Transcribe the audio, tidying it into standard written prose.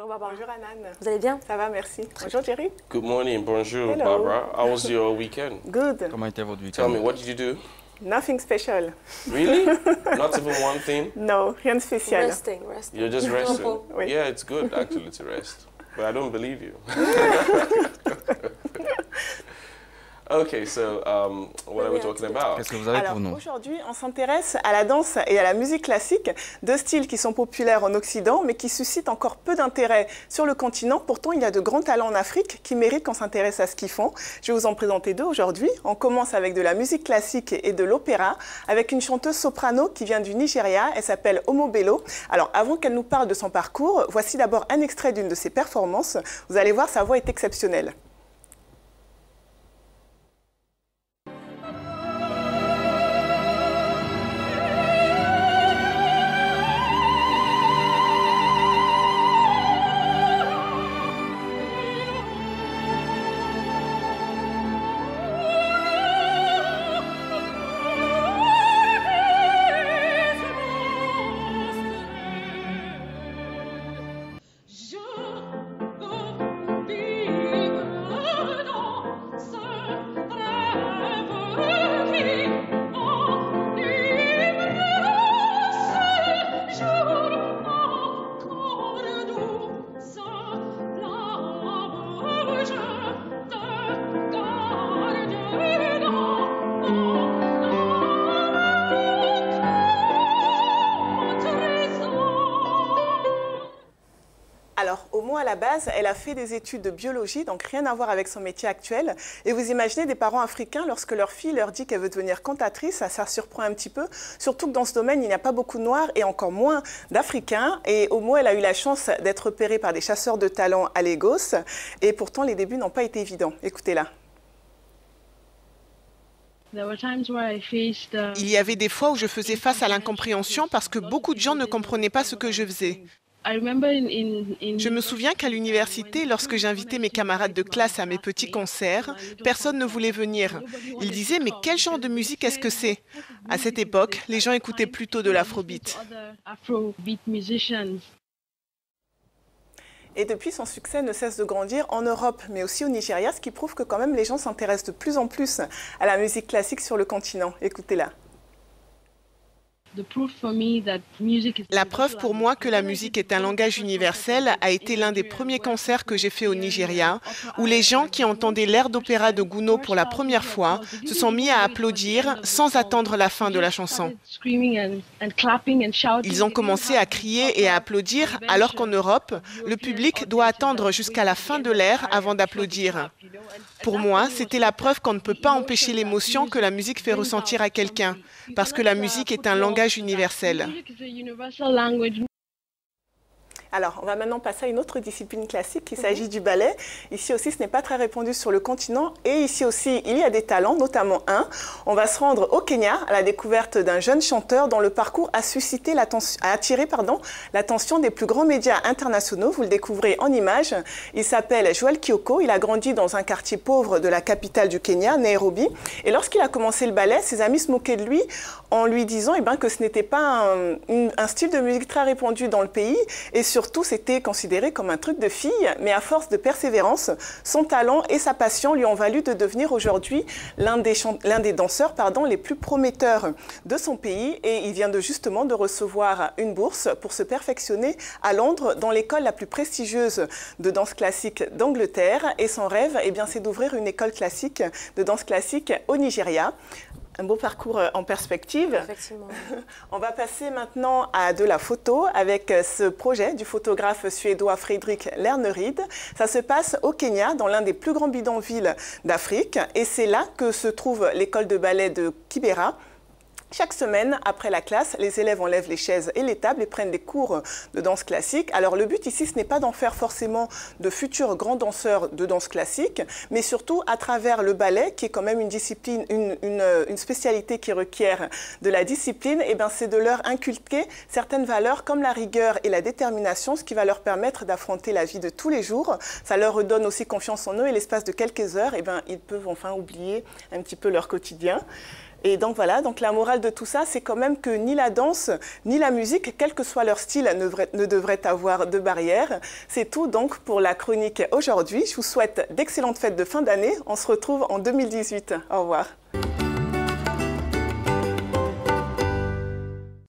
Barbara. Bonjour Anan. Vous allez bien? Ça va, merci. Bonjour Jerry. Good morning, bonjour, Hello. Barbara. How was your weekend? Good. Comment était votre week-end? Tell me, what did you do? Nothing special. Really? Not even one thing? No, rien de spécial. Resting. You're just resting? Oui. Yeah, it's good actually to rest, but I don't believe you. Okay, so what are we talking about? Qu'est-ce que vous avez Alors, pour nous? aujourd'hui, on s'intéresse à la danse et à la musique classique, deux styles qui sont populaires en Occident, mais qui suscitent encore peu d'intérêt sur le continent. Pourtant, il y a de grands talents en Afrique qui méritent qu'on s'intéresse à ce qu'ils font. Je vais vous en présenter deux aujourd'hui. On commence avec de la musique classique et de l'opéra, avec une chanteuse soprano qui vient du Nigeria. Elle s'appelle Omo Bello. Alors, avant qu'elle nous parle de son parcours, voici d'abord un extrait d'une de ses performances. Vous allez voir, sa voix est exceptionnelle. Alors, Omo, à la base, elle a fait des études de biologie, donc rien à voir avec son métier actuel. Et vous imaginez des parents africains, lorsque leur fille leur dit qu'elle veut devenir cantatrice, ça surprend un petit peu. Surtout que dans ce domaine, il n'y a pas beaucoup de Noirs et encore moins d'Africains. Et Omo, elle a eu la chance d'être repérée par des chasseurs de talent à Lagos. Et pourtant, les débuts n'ont pas été évidents. Écoutez-la. Il y avait des fois où je faisais face à l'incompréhension parce que beaucoup de gens ne comprenaient pas ce que je faisais. Je me souviens qu'à l'université, lorsque j'invitais mes camarades de classe à mes petits concerts, personne ne voulait venir. Ils disaient « mais quel genre de musique est-ce que c'est ?» À cette époque, les gens écoutaient plutôt de l'afrobeat. Et depuis, son succès ne cesse de grandir en Europe, mais aussi au Nigeria, ce qui prouve que quand même les gens s'intéressent de plus en plus à la musique classique sur le continent. Écoutez-la. La preuve pour moi que la musique est un langage universel a été l'un des premiers concerts que j'ai fait au Nigeria, où les gens qui entendaient l'air d'opéra de Gounod pour la première fois se sont mis à applaudir sans attendre la fin de la chanson. Ils ont commencé à crier et à applaudir, alors qu'en Europe, le public doit attendre jusqu'à la fin de l'air avant d'applaudir. Pour moi, c'était la preuve qu'on ne peut pas empêcher l'émotion que la musique fait ressentir à quelqu'un, parce que la musique est un langage universel. Alors, on va maintenant passer à une autre discipline classique, il s'agit du ballet. Ici aussi, ce n'est pas très répandu sur le continent. Et ici aussi, il y a des talents, notamment un. On va se rendre au Kenya à la découverte d'un jeune chanteur dont le parcours a attiré l'attention des plus grands médias internationaux. Vous le découvrez en images. Il s'appelle Joel Kioko. Il a grandi dans un quartier pauvre de la capitale du Kenya, Nairobi. Et lorsqu'il a commencé le ballet, ses amis se moquaient de lui en lui disant que ce n'était pas un style de musique très répandu dans le pays. Et surtout, c'était considéré comme un truc de fille, mais à force de persévérance, son talent et sa passion lui ont valu de devenir aujourd'hui l'un des danseurs les plus prometteurs de son pays. Et il vient justement de recevoir une bourse pour se perfectionner à Londres, dans l'école la plus prestigieuse de danse classique d'Angleterre. Et son rêve, c'est d'ouvrir une école classique de danse classique au Nigeria. Un beau parcours en perspective. Effectivement. On va passer maintenant à de la photo avec ce projet du photographe suédois Fredrik Lerneryd. Ça se passe au Kenya, dans l'un des plus grands bidonvilles d'Afrique. Et c'est là que se trouve l'école de ballet de Kibera. Chaque semaine, après la classe, les élèves enlèvent les chaises et les tables et prennent des cours de danse classique. Alors le but ici, ce n'est pas d'en faire forcément de futurs grands danseurs de danse classique, mais surtout à travers le ballet, qui est quand même une discipline, une spécialité qui requiert de la discipline, c'est de leur inculquer certaines valeurs comme la rigueur et la détermination, ce qui va leur permettre d'affronter la vie de tous les jours. Ça leur redonne aussi confiance en eux et l'espace de quelques heures, ils peuvent enfin oublier un petit peu leur quotidien. Et donc voilà, donc la morale de tout ça, c'est quand même que ni la danse, ni la musique, quel que soit leur style, ne devraient avoir de barrière. C'est tout donc pour la chronique aujourd'hui. Je vous souhaite d'excellentes fêtes de fin d'année. On se retrouve en 2018. Au revoir.